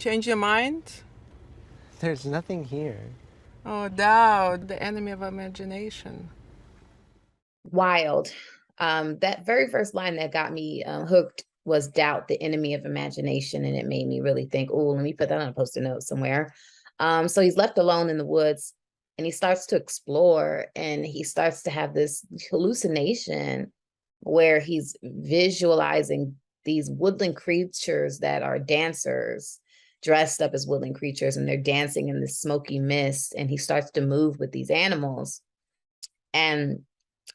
Change your mind? There's nothing here. Oh, doubt, the enemy of imagination. Wild. That very first line that got me hooked was doubt, the enemy of imagination. And it made me really think, oh, let me put that on a post-it note somewhere. So he's left alone in the woods and he starts to explore and he starts to have this hallucination where he's visualizing these woodland creatures that are dancers dressed up as woodland creatures and they're dancing in this smoky mist and he starts to move with these animals. And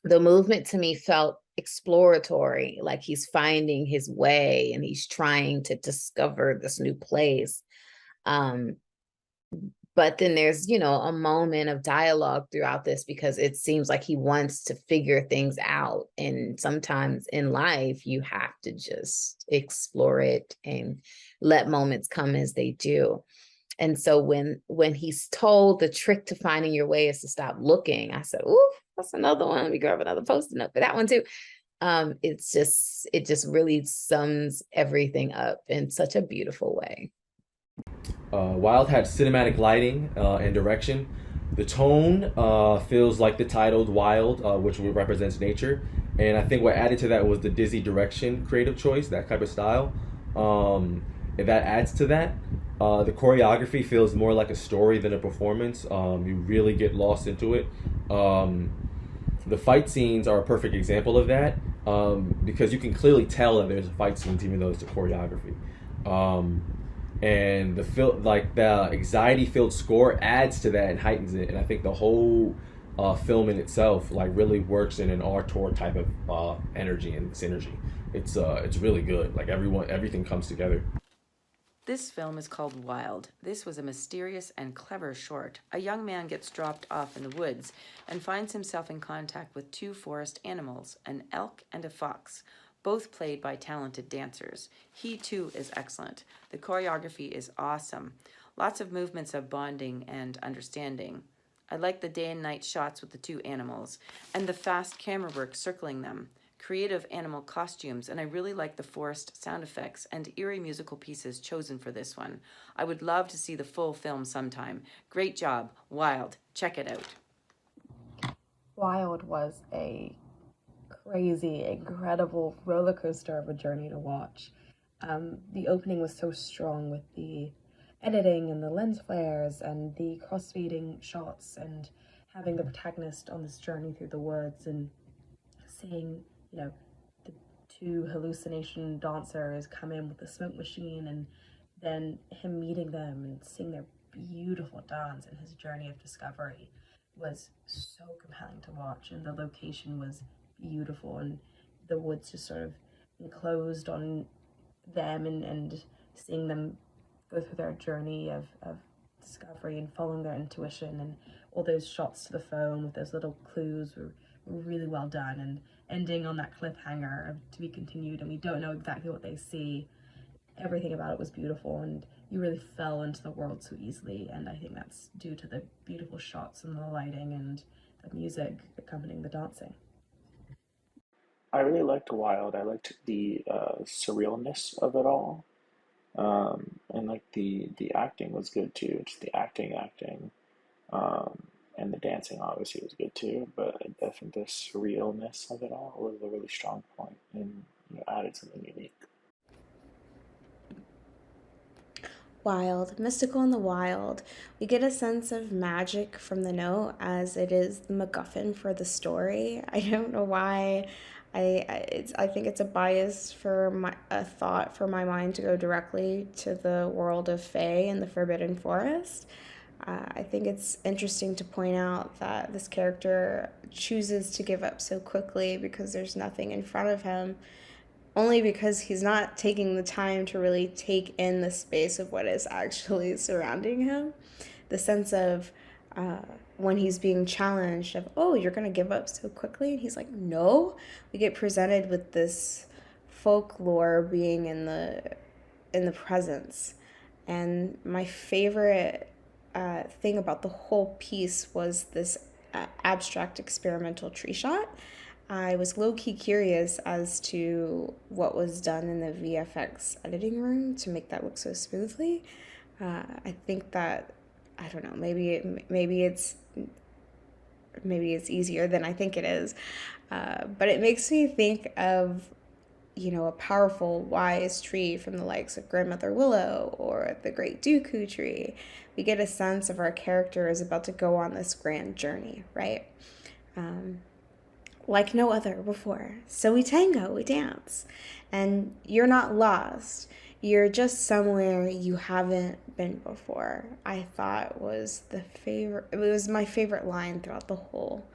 the movement to me felt exploratory, like he's finding his way and he's trying to discover this new place. Um, but then there's, a moment of dialogue throughout this because it seems like he wants to figure things out. And sometimes in life, you have to just explore it and let moments come as they do. And so when he's told the trick to finding your way is to stop looking, I said, "Ooh, that's another one. Let me grab another post-it note for that one too." It just really sums everything up in such a beautiful way. Wild had cinematic lighting and direction. The tone feels like the titled Wild, which represents nature. And I think what added to that was the dizzy direction creative choice, that type of style. And that adds to that. The choreography feels more like a story than a performance. You really get lost into it. The fight scenes are a perfect example of that because you can clearly tell that there's fight scenes even though it's a choreography. And the anxiety-filled score adds to that and heightens it. And I think the whole film in itself really works in an auteur type of energy and synergy. It's really good. Like everything comes together. This film is called Wild. This was a mysterious and clever short. A young man gets dropped off in the woods and finds himself in contact with two forest animals, an elk and a fox, both played by talented dancers. He too is excellent. The choreography is awesome. Lots of movements of bonding and understanding. I like the day and night shots with the two animals and the fast camera work circling them. Creative animal costumes, and I really like the forest sound effects and eerie musical pieces chosen for this one. I would love to see the full film sometime. Great job. Wild. Check it out. Wild was a crazy, incredible roller coaster of a journey to watch. The opening was so strong with the editing and the lens flares and the cross-fading shots and having the protagonist on this journey through the woods and seeing the two hallucination dancers come in with the smoke machine and then him meeting them and seeing their beautiful dance and his journey of discovery was so compelling to watch. And the location was beautiful and the woods just sort of enclosed on them and seeing them go through their journey of discovery and following their intuition, and all those shots to the phone with those little clues were really well done, and ending on that cliffhanger of to be continued, and we don't know exactly what they see. Everything about it was beautiful, and you really fell into the world so easily, and I think that's due to the beautiful shots and the lighting and the music accompanying the dancing. I really liked Wild. I liked the surrealness of it all, and like the acting was good too. Just the acting, and the dancing obviously was good too. But I think the surrealness of it all was a really strong point and added something unique. Wild, mystical in the wild. We get a sense of magic from the note as it is the MacGuffin for the story. I don't know why. I think it's a bias for a thought for my mind to go directly to the world of Fae and the Forbidden Forest. I think it's interesting to point out that this character chooses to give up so quickly because there's nothing in front of him, only because he's not taking the time to really take in the space of what is actually surrounding him. The sense of when he's being challenged of, oh, you're going to give up so quickly? And he's like, no. We get presented with this folklore being in the presence. And my favorite thing about the whole piece was this abstract experimental tree shot. I was low-key curious as to what was done in the VFX editing room to make that look so smoothly. I think that, I don't know, maybe it's easier than I think it is. But it makes me think of, a powerful, wise tree from the likes of Grandmother Willow or the Great Dooku tree. We get a sense of our character is about to go on this grand journey, right? Um, like no other before. So we tango, we dance. And you're not lost. You're just somewhere you haven't been before. I thought was it was my favorite line throughout the whole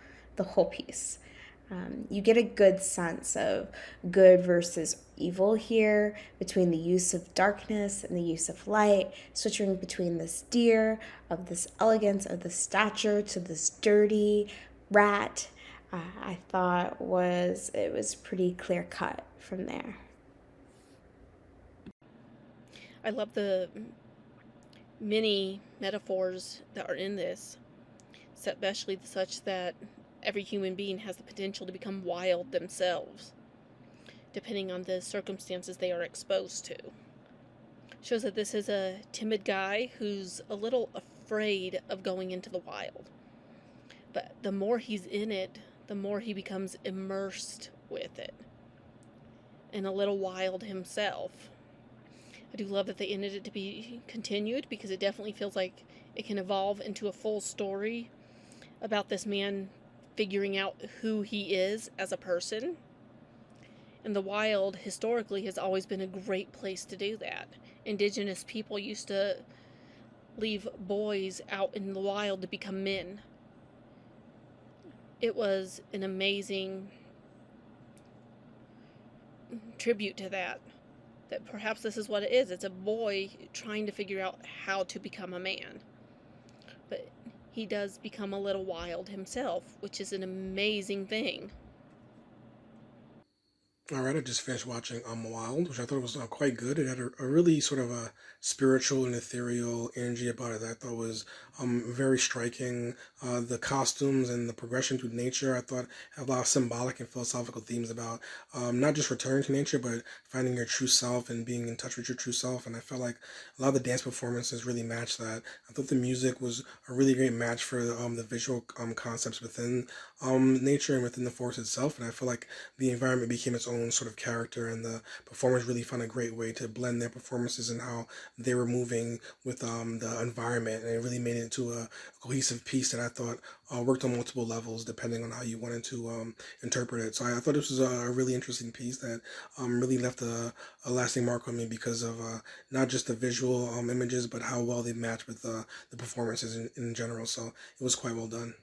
piece. You get a good sense of good versus evil here, between the use of darkness and the use of light, switching between this deer, of this elegance, of this stature, to this dirty rat. I thought it was pretty clear cut from there. I love the many metaphors that are in this, especially such that every human being has the potential to become wild themselves, depending on the circumstances they are exposed to. Shows that this is a timid guy who's a little afraid of going into the wild. But the more he's in it, the more he becomes immersed with it, and a little wild himself. I do love that they ended it to be continued, because it definitely feels like it can evolve into a full story about this man figuring out who he is as a person. And the wild, historically, has always been a great place to do that. Indigenous people used to leave boys out in the wild to become men. It was an amazing tribute to that perhaps this is what it is. It's a boy trying to figure out how to become a man. But he does become a little wild himself, which is an amazing thing. All right, I just finished watching Wild, which I thought was quite good. It had a really sort of a spiritual and ethereal energy about it that I thought was very striking. The costumes and the progression through nature, I thought, had a lot of symbolic and philosophical themes about not just returning to nature, but finding your true self and being in touch with your true self. And I felt like a lot of the dance performances really matched that. I thought the music was a really great match for the visual concepts within nature and within the forest itself. And I feel like the environment became its own sort of character, and the performers really found a great way to blend their performances and how they were moving with the environment, and it really made it into a cohesive piece that I thought worked on multiple levels depending on how you wanted to interpret it. So I thought this was a really interesting piece that really left a lasting mark on me because of not just the visual images, but how well they match with the performances in general. So it was quite well done.